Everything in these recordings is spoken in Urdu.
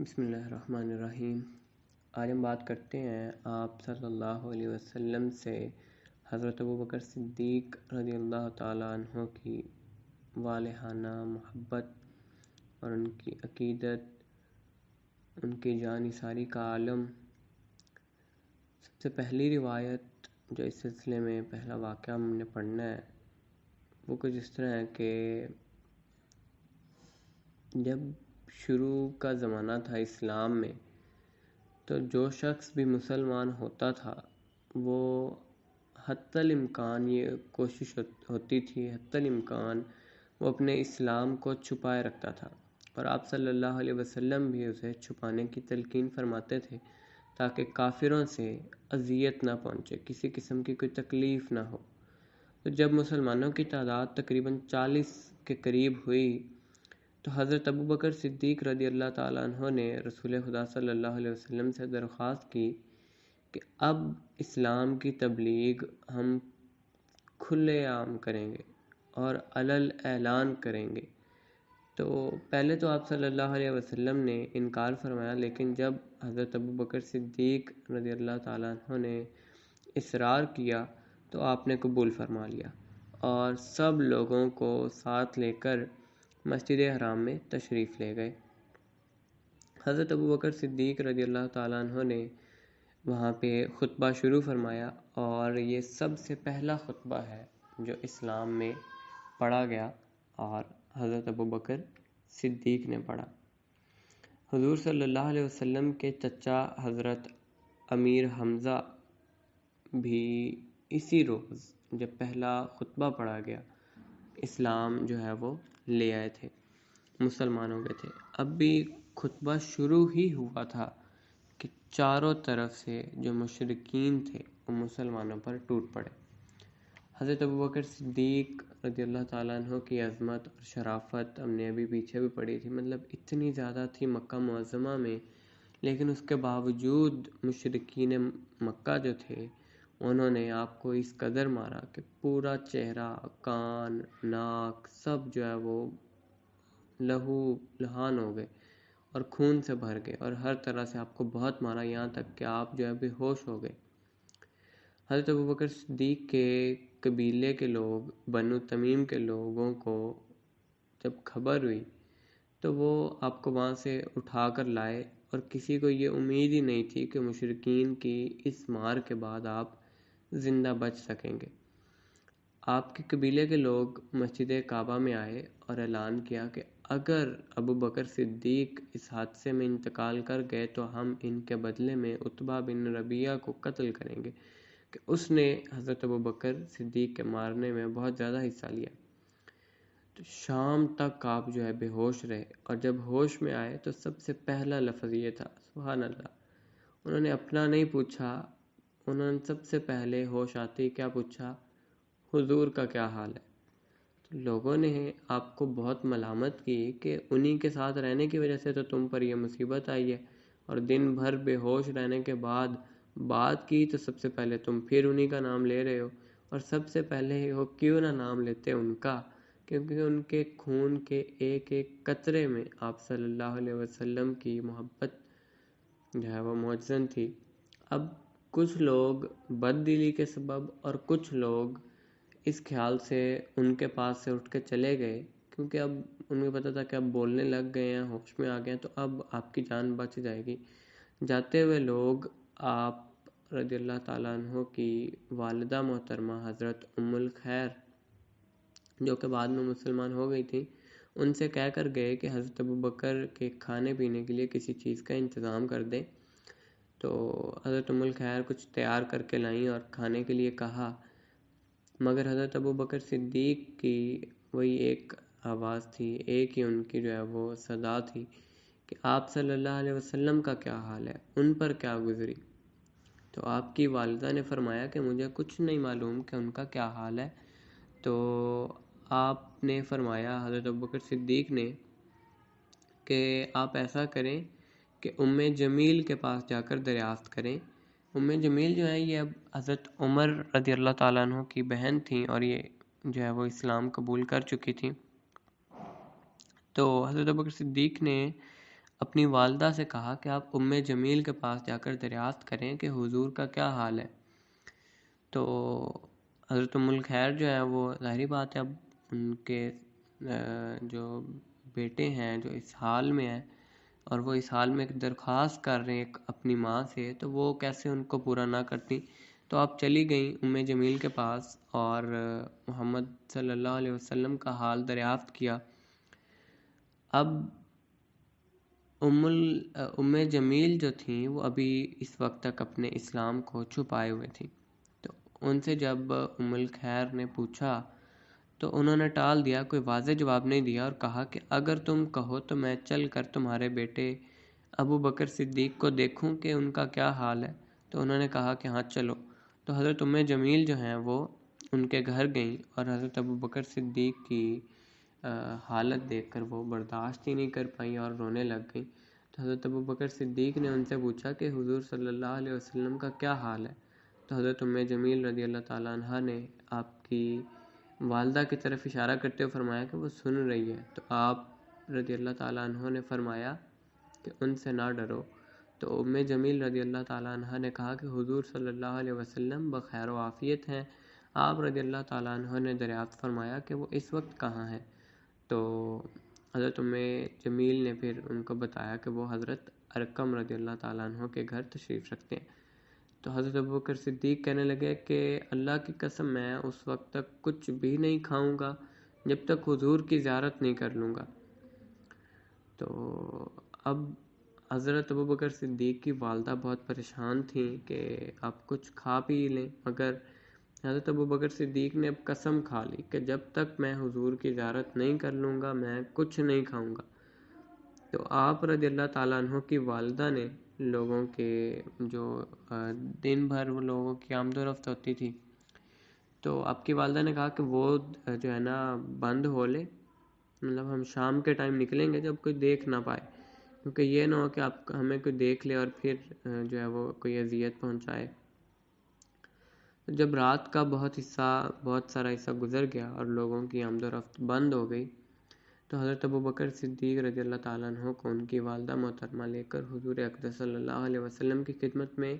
بسم اللہ الرحمن الرحیم۔ آج ہم بات کرتے ہیں آپ صلی اللہ علیہ وسلم سے حضرت ابوبکر صدیق رضی اللہ تعالیٰ عنہ کی والہانہ محبت اور ان کی عقیدت، ان کی جان نثاری کا عالم۔ سب سے پہلی روایت جو اس سلسلے میں پہلا واقعہ ہم نے پڑھنا ہے وہ کچھ اس طرح ہے کہ جب شروع کا زمانہ تھا اسلام میں، تو جو شخص بھی مسلمان ہوتا تھا وہ حتی الامکان یہ کوشش ہوتی تھی، حتی الامکان وہ اپنے اسلام کو چھپائے رکھتا تھا، اور آپ صلی اللہ علیہ وسلم بھی اسے چھپانے کی تلقین فرماتے تھے تاکہ کافروں سے اذیت نہ پہنچے، کسی قسم کی کوئی تکلیف نہ ہو۔ تو جب مسلمانوں کی تعداد تقریباً 40 کے قریب ہوئی تو حضرت ابوبکر صدیق رضی اللہ تعالیٰ عنہ نے رسول خدا صلی اللہ علیہ وسلم سے درخواست کی کہ اب اسلام کی تبلیغ ہم کھلے عام کریں گے اور علل اعلان کریں گے۔ تو پہلے تو آپ صلی اللہ علیہ وسلم نے انکار فرمایا، لیکن جب حضرت ابوبکر صدیق رضی اللہ تعالیٰ عنہ نے اصرار کیا تو آپ نے قبول فرما لیا اور سب لوگوں کو ساتھ لے کر مسجد حرام میں تشریف لے گئے۔ حضرت ابوبکر صدیق رضی اللہ تعالیٰ عنہ نے وہاں پہ خطبہ شروع فرمایا، اور یہ سب سے پہلا خطبہ ہے جو اسلام میں پڑھا گیا اور حضرت ابوبکر صدیق نے پڑھا۔ حضور صلی اللہ علیہ وسلم کے چچا حضرت امیر حمزہ بھی اسی روز جب پہلا خطبہ پڑھا گیا اسلام جو ہے وہ لے آئے تھے، مسلمان ہو گئے تھے۔ اب بھی خطبہ شروع ہی ہوا تھا کہ چاروں طرف سے جو مشرکین تھے وہ مسلمانوں پر ٹوٹ پڑے۔ حضرت ابوبکر صدیق رضی اللہ تعالیٰ عنہ کی عظمت اور شرافت ہم نے ابھی پیچھے بھی پڑھی تھی، مطلب اتنی زیادہ تھی مکہ معظمہ میں، لیکن اس کے باوجود مشرکین مکہ جو تھے انہوں نے آپ کو اس قدر مارا کہ پورا چہرہ، کان، ناک سب جو ہے وہ لہو لہان ہو گئے اور خون سے بھر گئے، اور ہر طرح سے آپ کو بہت مارا، یہاں تک کہ آپ جو ہے بے ہوش ہو گئے۔ حضرت ابوبکر صدیق کے قبیلے کے لوگ، بنو تمیم کے لوگوں کو جب خبر ہوئی تو وہ آپ کو وہاں سے اٹھا کر لائے، اور کسی کو یہ امید ہی نہیں تھی کہ مشرکین کی اس مار کے بعد آپ زندہ بچ سکیں گے۔ آپ کے قبیلے کے لوگ مسجد کعبہ میں آئے اور اعلان کیا کہ اگر ابوبکر صدیق اس حادثے میں انتقال کر گئے تو ہم ان کے بدلے میں عتبہ بن ربیعہ کو قتل کریں گے، کہ اس نے حضرت ابوبکر صدیق کے مارنے میں بہت زیادہ حصہ لیا۔ تو شام تک آپ جو ہے بے ہوش رہے، اور جب ہوش میں آئے تو سب سے پہلا لفظ یہ تھا، سبحان اللہ۔ انہوں نے اپنا نہیں پوچھا، انہوں نے سب سے پہلے ہوش آتے ہی کیا پوچھا؟ حضور کا کیا حال ہے؟ تو لوگوں نے آپ کو بہت ملامت کی کہ انہی کے ساتھ رہنے کی وجہ سے تو تم پر یہ مصیبت آئی ہے، اور دن بھر بے ہوش رہنے کے بعد بات کی تو سب سے پہلے تم پھر انہی کا نام لے رہے ہو، اور سب سے پہلے وہ کیوں نہ نام لیتے ان کا، کیونکہ ان کے خون کے ایک ایک قطرے میں آپ صلی اللہ علیہ وسلم کی محبت جو ہے وہ معجزن تھی۔ اب کچھ لوگ بد دلی کے سبب اور کچھ لوگ اس خیال سے ان کے پاس سے اٹھ کے چلے گئے، کیونکہ اب ان کو پتہ تھا کہ اب بولنے لگ گئے ہیں، ہوش میں آ گئے ہیں، تو اب آپ کی جان بچ جائے گی۔ جاتے ہوئے لوگ آپ رضی اللہ تعالیٰ عنہ کی والدہ محترمہ حضرت ام الخیر، جو کہ بعد میں مسلمان ہو گئی تھی، ان سے کہہ کر گئے کہ حضرت ابوبکر کے کھانے پینے کے لیے کسی چیز کا انتظام کر دیں۔ تو حضرت ام الخیر کچھ تیار کر کے لائیں اور کھانے کے لیے کہا، مگر حضرت ابوبکر صدیق کی وہی ایک آواز تھی، ایک ہی ان کی جو ہے وہ صدا تھی کہ آپ صلی اللہ علیہ وسلم کا کیا حال ہے، ان پر کیا گزری؟ تو آپ کی والدہ نے فرمایا کہ مجھے کچھ نہیں معلوم کہ ان کا کیا حال ہے۔ تو آپ نے فرمایا، حضرت ابوبکر صدیق نے، کہ آپ ایسا کریں کہ ام جمیل کے پاس جا کر دریافت کریں۔ ام جمیل جو ہے یہ اب حضرت عمر رضی اللہ تعالیٰ عنہ کی بہن تھیں، اور یہ جو ہے وہ اسلام قبول کر چکی تھیں۔ تو حضرت ابوبکر صدیق نے اپنی والدہ سے کہا کہ آپ ام جمیل کے پاس جا کر دریافت کریں کہ حضور کا کیا حال ہے۔ تو حضرت ام الخیر جو ہے وہ ظاہری بات ہے اب ان کے جو بیٹے ہیں جو اس حال میں ہیں اور وہ اس حال میں ایک درخواست کر رہے ہیں اپنی ماں سے، تو وہ کیسے ان کو پورا نہ کرتی۔ تو آپ چلی گئیں ام جمیل کے پاس اور محمد صلی اللہ علیہ وسلم کا حال دریافت کیا۔ اب ام جمیل جو تھیں وہ ابھی اس وقت تک اپنے اسلام کو چھپائے ہوئے تھیں، تو ان سے جب ام الخیر نے پوچھا تو انہوں نے ٹال دیا، کوئی واضح جواب نہیں دیا، اور کہا کہ اگر تم کہو تو میں چل کر تمہارے بیٹے ابو بکر صدیق کو دیکھوں کہ ان کا کیا حال ہے۔ تو انہوں نے کہا کہ ہاں چلو۔ تو حضرت ام جمیل جو ہیں وہ ان کے گھر گئیں اور حضرت ابو بکر صدیق کی حالت دیکھ کر وہ برداشت ہی نہیں کر پائیں اور رونے لگ گئیں۔ تو حضرت ابو بکر صدیق نے ان سے پوچھا کہ حضور صلی اللہ علیہ وسلم کا کیا حال ہے۔ تو حضرت ام جمیل رضی اللہ تعالیٰ عنہ نے آپ کی والدہ کی طرف اشارہ کرتے ہوئے فرمایا کہ وہ سن رہی ہے۔ تو آپ رضی اللہ تعالیٰ عنہ نے فرمایا کہ ان سے نہ ڈرو۔ تو ام جمیل رضی اللہ تعالیٰ عنہ نے کہا کہ حضور صلی اللہ علیہ وسلم بخیر و عافیت ہیں۔ آپ رضی اللہ تعالیٰ عنہ نے دریافت فرمایا کہ وہ اس وقت کہاں ہیں۔ تو حضرت ام جمیل نے پھر ان کو بتایا کہ وہ حضرت ارقم رضی اللہ تعالیٰ عنہ کے گھر تشریف رکھتے ہیں۔ تو حضرت ابوبکر صدیق کہنے لگے کہ اللہ کی قسم میں اس وقت تک کچھ بھی نہیں کھاؤں گا جب تک حضور کی زیارت نہیں کر لوں گا۔ تو اب حضرت ابوبکر صدیق کی والدہ بہت پریشان تھیں کہ آپ کچھ کھا پی لیں، مگر حضرت ابوبکر صدیق نے اب قسم کھا لی کہ جب تک میں حضور کی زیارت نہیں کر لوں گا میں کچھ نہیں کھاؤں گا۔ تو آپ رضی اللہ تعالیٰ عنہ کی والدہ نے لوگوں کے جو دن بھر وہ لوگوں کی آمد و رفت ہوتی تھی، تو آپ کی والدہ نے کہا کہ وہ جو ہے نا بند ہو لے، مطلب ہم شام کے ٹائم نکلیں گے جب کوئی دیکھ نہ پائے، کیونکہ یہ نہ ہو کہ آپ ہمیں کوئی دیکھ لے اور پھر جو ہے وہ کوئی اذیت پہنچائے۔ جب رات کا بہت سارا حصہ گزر گیا اور لوگوں کی آمد و رفت بند ہو گئی، تو حضرت ابوبکر صدیق رضی اللہ تعالیٰ عنہ کو ان کی والدہ محترمہ لے کر حضور اقدس صلی اللہ علیہ وسلم کی خدمت میں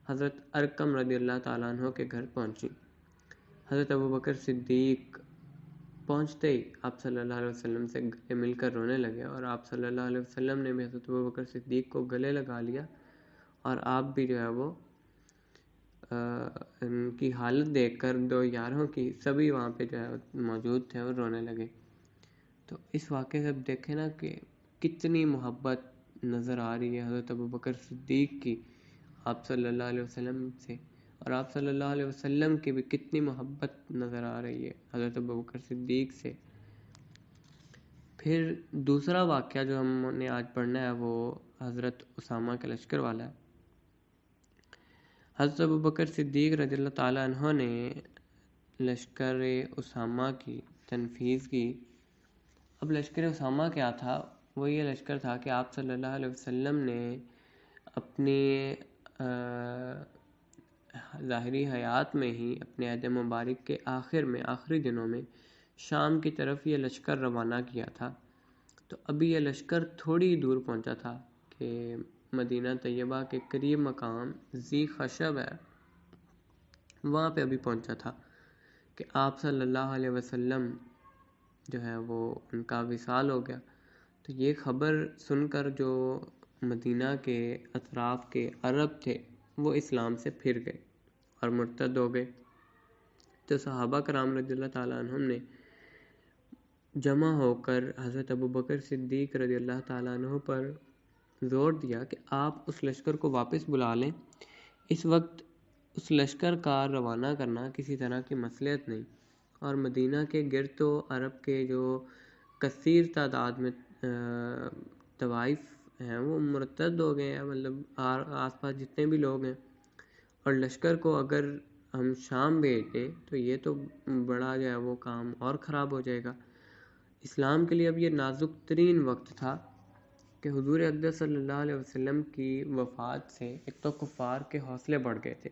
حضرت ارقم رضی اللہ تعالیٰ عنہ کے گھر پہنچی۔ حضرت ابوبکر صدیق پہنچتے ہی آپ صلی اللہ علیہ وسلم سے گلے مل کر رونے لگے، اور آپ صلی اللہ علیہ وسلم نے بھی حضرت ابوبکر صدیق کو گلے لگا لیا، اور آپ بھی جو ہے وہ ان کی حالت دیکھ کر دو یاروں کی سبھی وہاں پہ جو ہے موجود تھے اور رونے لگے۔ تو اس واقعے سے اب دیکھیں نا کہ کتنی محبت نظر آ رہی ہے حضرت ابوبکر صدیق کی آپ صلی اللہ علیہ وسلم سے، اور آپ صلی اللہ علیہ وسلم کی بھی کتنی محبت نظر آ رہی ہے حضرت ابوبکر صدیق سے۔ پھر دوسرا واقعہ جو ہم نے آج پڑھنا ہے وہ حضرت اسامہ کے لشکر والا ہے۔ حضرت ابوبکر صدیق رضی اللہ تعالیٰ عنہ نے لشکر اسامہ کی تنفیذ کی۔ اب لشکر اسامہ کیا تھا؟ وہ یہ لشکر تھا کہ آپ صلی اللہ علیہ وسلم نے اپنی ظاہری حیات میں ہی اپنے عہد مبارک کے آخری دنوں میں شام کی طرف یہ لشکر روانہ کیا تھا۔ تو ابھی یہ لشکر تھوڑی دور پہنچا تھا کہ مدینہ طیبہ کے قریب مقام ذی خشب ہے، وہاں پہ ابھی پہنچا تھا کہ آپ صلی اللہ علیہ وسلم جو ہے وہ ان کا وصال ہو گیا۔ تو یہ خبر سن کر جو مدینہ کے اطراف کے عرب تھے وہ اسلام سے پھر گئے اور مرتد ہو گئے۔ تو صحابہ کرام رضی اللہ تعالیٰ عنہم نے جمع ہو کر حضرت ابوبکر صدیق رضی اللہ تعالیٰ عنہ پر زور دیا کہ آپ اس لشکر کو واپس بلا لیں، اس وقت اس لشکر کا روانہ کرنا کسی طرح کی مصلحت نہیں، اور مدینہ کے گرد و عرب کے جو کثیر تعداد میں طوائف ہیں وہ مرتد ہو گئے ہیں، مطلب آس پاس جتنے بھی لوگ ہیں، اور لشکر کو اگر ہم شام بھیج دیں تو یہ تو بڑا جو ہے وہ کام اور خراب ہو جائے گا۔ اسلام کے لیے اب یہ نازک ترین وقت تھا کہ حضور اقدس صلی اللہ علیہ وسلم کی وفات سے ایک تو کفار کے حوصلے بڑھ گئے تھے،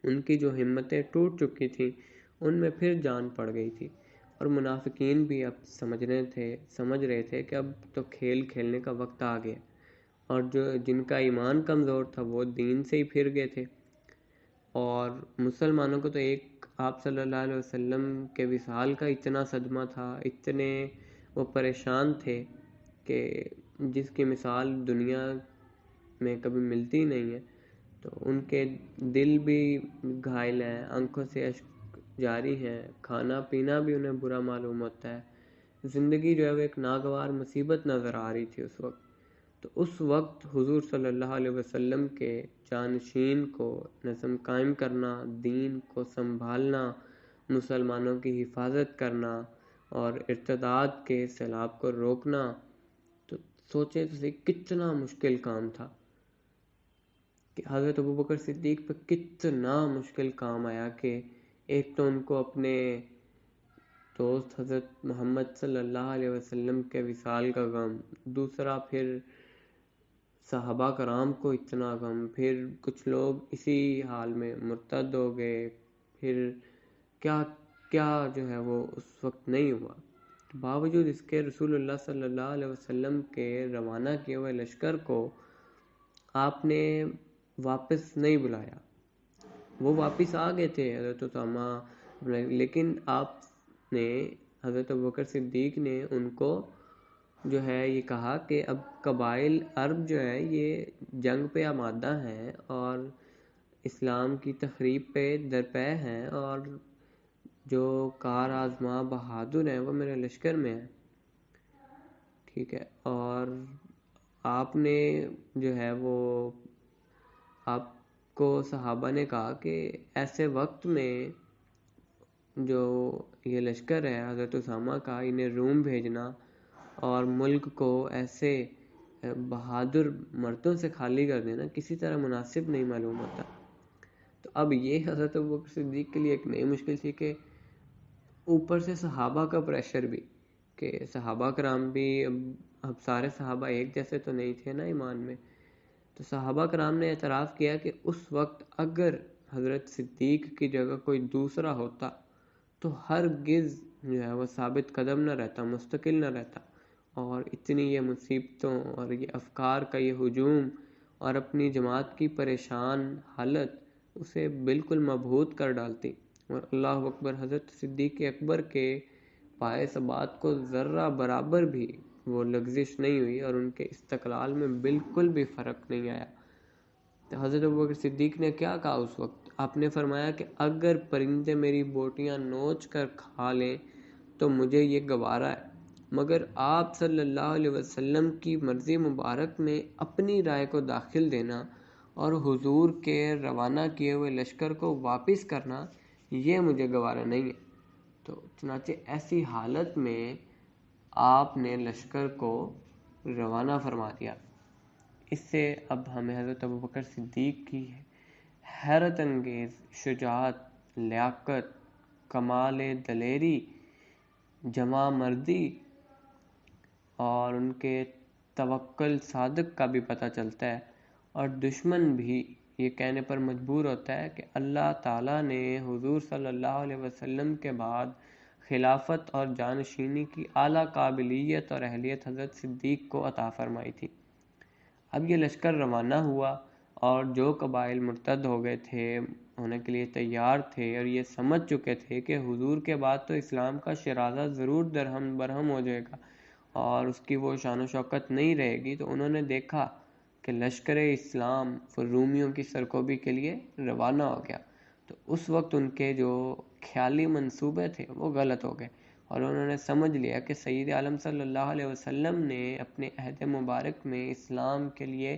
ان کی جو ہمتیں ٹوٹ چکی تھیں ان میں پھر جان پڑ گئی تھی، اور منافقین بھی اب سمجھ رہے تھے کہ اب تو کھیل کھیلنے کا وقت آ گیا، اور جن کا ایمان کمزور تھا وہ دین سے ہی پھر گئے تھے، اور مسلمانوں کو تو ایک آپ صلی اللہ علیہ وسلم کے وصال کا اتنا صدمہ تھا، اتنے وہ پریشان تھے کہ جس کی مثال دنیا میں کبھی ملتی نہیں ہے، تو ان کے دل بھی گھائل ہیں، آنکھوں سے اشک جاری ہیں، کھانا پینا بھی انہیں برا معلوم ہوتا ہے، زندگی جو ہے وہ ایک ناگوار مصیبت نظر آ رہی تھی اس وقت۔ تو اس وقت حضور صلی اللہ علیہ وسلم کے جانشین کو نظم قائم کرنا، دین کو سنبھالنا، مسلمانوں کی حفاظت کرنا اور ارتداد کے سیلاب کو روکنا، تو سوچے تو کتنا مشکل کام تھا کہ حضرت ابوبکر صدیق پہ کتنا مشکل کام آیا کہ ایک تو ان کو اپنے دوست حضرت محمد صلی اللہ علیہ وسلم کے وصال کا غم، دوسرا پھر صحابہ کرام کو اتنا غم، پھر کچھ لوگ اسی حال میں مرتد ہو گئے، پھر کیا کیا جو ہے وہ اس وقت نہیں ہوا۔ باوجود اس کے رسول اللہ صلی اللہ علیہ وسلم کے روانہ کیے ہوئے لشکر کو آپ نے واپس نہیں بلایا، وہ واپس آ گئے تھے حضرت اسامہ، لیکن آپ نے حضرت ابوبکر صدیق نے ان کو جو ہے یہ کہا کہ اب قبائل عرب جو ہے یہ جنگ پہ آمادہ ہیں اور اسلام کی تخریب پہ درپے ہیں، اور جو کار آزما بہادر ہیں وہ میرے لشکر میں ہیں، ٹھیک ہے۔ اور آپ نے جو ہے وہ آپ کو صحابہ نے کہا کہ ایسے وقت میں جو یہ لشکر ہے حضرت اسامہ کا، انہیں روم بھیجنا اور ملک کو ایسے بہادر مردوں سے خالی کر دینا کسی طرح مناسب نہیں معلوم ہوتا۔ تو اب یہ حضرت ابوبکر صدیق کے لیے ایک نئی مشکل تھی کہ اوپر سے صحابہ کا پریشر بھی، کہ صحابہ کرام بھی اب سارے صحابہ ایک جیسے تو نہیں تھے نا ایمان میں، تو صحابہ کرام نے اعتراف کیا کہ اس وقت اگر حضرت صدیق کی جگہ کوئی دوسرا ہوتا تو ہرگز جو ہے وہ ثابت قدم نہ رہتا، مستقل نہ رہتا، اور اتنی یہ مصیبتوں اور یہ افکار کا یہ ہجوم اور اپنی جماعت کی پریشان حالت اسے بالکل مبہوت کر ڈالتی، اور اللہ اکبر، حضرت صدیق اکبر کے پائے ثبات کو ذرہ برابر بھی وہ لغزش نہیں ہوئی، اور ان کے استقلال میں بالکل بھی فرق نہیں آیا۔ تو حضرت ابوبکر صدیق نے کیا کہا اس وقت؟ آپ نے فرمایا کہ اگر پرندے میری بوٹیاں نوچ کر کھا لیں تو مجھے یہ گوارا ہے، مگر آپ صلی اللہ علیہ وسلم کی مرضی مبارک میں اپنی رائے کو داخل دینا اور حضور کے روانہ کیے ہوئے لشکر کو واپس کرنا، یہ مجھے گوارا نہیں ہے۔ تو چنانچہ ایسی حالت میں آپ نے لشکر کو روانہ فرما دیا۔ اس سے اب ہمیں حضرت ابوبکر صدیق کی حیرت انگیز شجاعت، لیاقت، کمال دلیری، جمع مردی اور ان کے توکل صادق کا بھی پتہ چلتا ہے، اور دشمن بھی یہ کہنے پر مجبور ہوتا ہے کہ اللہ تعالیٰ نے حضور صلی اللہ علیہ وسلم کے بعد خلافت اور جانشینی کی اعلیٰ قابلیت اور اہلیت حضرت صدیق کو عطا فرمائی تھی۔ اب یہ لشکر روانہ ہوا، اور جو قبائل مرتد ہو گئے تھے ہونے کے لیے تیار تھے اور یہ سمجھ چکے تھے کہ حضور کے بعد تو اسلام کا شرازہ ضرور درہم برہم ہو جائے گا اور اس کی وہ شان و شوکت نہیں رہے گی، تو انہوں نے دیکھا کہ لشکر اسلام رومیوں کی سرکوبی کے لیے روانہ ہو گیا، تو اس وقت ان کے جو خیالی منصوبے تھے وہ غلط ہو گئے، اور انہوں نے سمجھ لیا کہ سید عالم صلی اللہ علیہ وسلم نے اپنے عہد مبارک میں اسلام کے لیے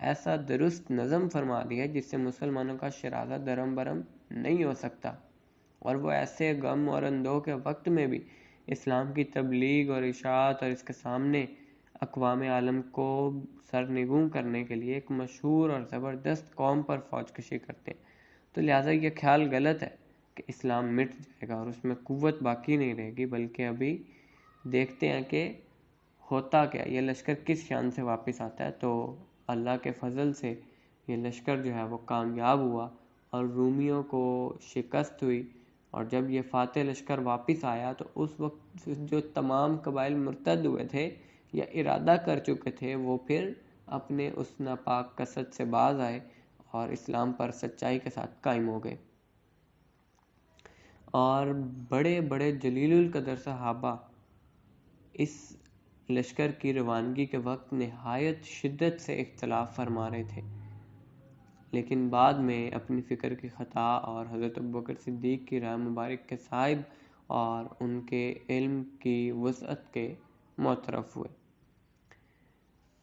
ایسا درست نظم فرما دیا جس سے مسلمانوں کا شرازہ درہم برہم نہیں ہو سکتا، اور وہ ایسے غم اور اندوہ کے وقت میں بھی اسلام کی تبلیغ اور اشاعت اور اس کے سامنے اقوام عالم کو سرنگوں کرنے کے لیے ایک مشہور اور زبردست قوم پر فوج کشی کرتے ہیں۔ تو لہٰذا یہ خیال غلط ہے کہ اسلام مٹ جائے گا اور اس میں قوت باقی نہیں رہے گی، بلکہ ابھی دیکھتے ہیں کہ ہوتا کیا، یہ لشکر کس شان سے واپس آتا ہے۔ تو اللہ کے فضل سے یہ لشکر جو ہے وہ کامیاب ہوا اور رومیوں کو شکست ہوئی، اور جب یہ فاتح لشکر واپس آیا تو اس وقت جو تمام قبائل مرتد ہوئے تھے یا ارادہ کر چکے تھے وہ پھر اپنے اس ناپاک قصد سے باز آئے اور اسلام پر سچائی کے ساتھ قائم ہو گئے. اور بڑے بڑے جلیل القدر صحابہ اس لشکر کی روانگی کے وقت نہایت شدت سے اختلاف فرما رہے تھے، لیکن بعد میں اپنی فکر کی خطا اور حضرت ابوبکر صدیق کی رائے مبارک کے صاحب اور ان کے علم کی وسعت کے معترف ہوئے.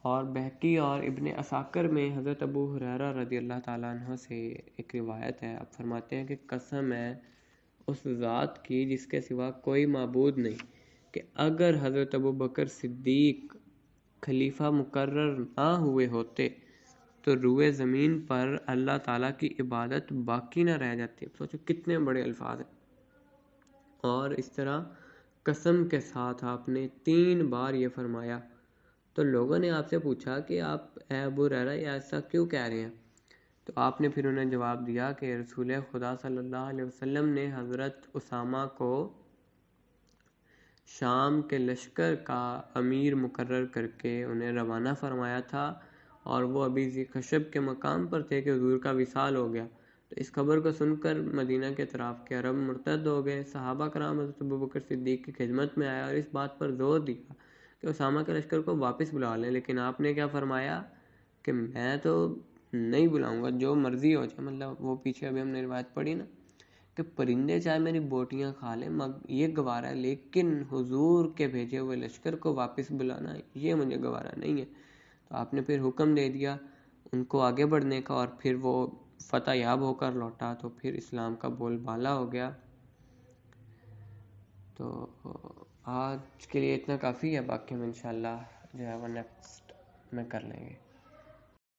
اور بہقی اور ابن عساکر میں حضرت ابو ہریرہ رضی اللہ تعالیٰ عنہ سے ایک روایت ہے. آپ فرماتے ہیں کہ قسم ہے اس ذات کی جس کے سوا کوئی معبود نہیں کہ اگر حضرت ابوبکر صدیق خلیفہ مقرر نہ ہوئے ہوتے تو روئے زمین پر اللہ تعالیٰ کی عبادت باقی نہ رہ جاتی. سوچو کتنے بڑے الفاظ ہیں. اور اس طرح قسم کے ساتھ آپ نے 3 بار یہ فرمایا. تو لوگوں نے آپ سے پوچھا کہ آپ اے ابو ہریرہ ایسا کیوں کہہ رہے ہیں؟ تو آپ نے پھر انہیں جواب دیا کہ رسول خدا صلی اللہ علیہ وسلم نے حضرت اسامہ کو شام کے لشکر کا امیر مقرر کر کے انہیں روانہ فرمایا تھا، اور وہ ابھی ذی خشب کے مقام پر تھے کہ حضور کا وصال ہو گیا. تو اس خبر کو سن کر مدینہ کے اطراف کے عرب مرتد ہو گئے. صحابہ کرام حضرت ابوبکر صدیق کی خدمت میں آیا اور اس بات پر زور دیا کہ اسامہ کے لشکر کو واپس بلا لیں، لیکن آپ نے کیا فرمایا کہ میں تو نہیں بلاؤں گا، جو مرضی ہو جائے. مطلب وہ پیچھے ابھی ہم نے روایت پڑھی نا کہ پرندے چاہے میری بوٹیاں کھا لیں یہ گوارا ہے، لیکن حضور کے بھیجے ہوئے لشکر کو واپس بلانا یہ مجھے گوارا نہیں ہے. تو آپ نے پھر حکم دے دیا ان کو آگے بڑھنے کا، اور پھر وہ فتح یاب ہو کر لوٹا تو پھر اسلام کا بول بالا ہو گیا. تو آج کے لیے اتنا کافی ہے، باقی ہم انشاءاللہ جو ہے وہ نیکسٹ میں کر لیں گے.